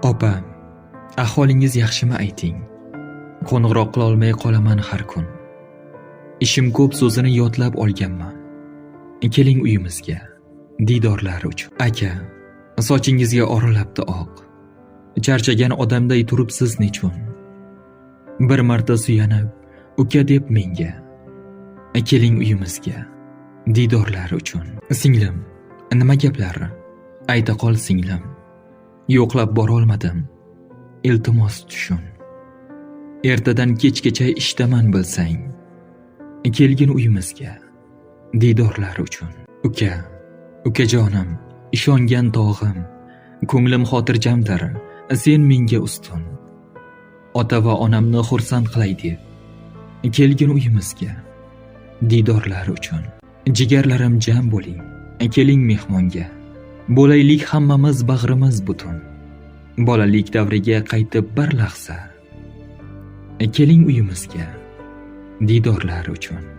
Opa, ahvolingiz yaxshimi ayting? Qo'ng'iroq qila olmay qolaman har kun. Ishim ko'p so'zini yodlab olganman. Keling uyimizga, diydorlar uchun. Aka, sochingizga oralabdi oq. Charchagan odamday turibsiz nechun? Bir marta suyanib, uka deb menga. Keling uyimizga, diydorlar uchun. Singlim, nima gaplar? Ayta qol singlim. Yo'qlab bora olmadim. Iltimos tushun. Ertadan kechgacha ishdaman bilsang. Kelgin uyimizga, diydorlar uchun. Ukajonim, ishongan tog'im, ko'nglim xotirjamdir, sen menga ustun. Ota va onamni xursand qilay deb, kelgin uyimizga, diydorlar uchun. Jigarlarim jam bo'ling, keling mehmonga. Bo'laylik hammamiz bag'rimiz butun. Bolalik davriga qaytib bir lahza. Keling uyimizga, diydorlar uchun.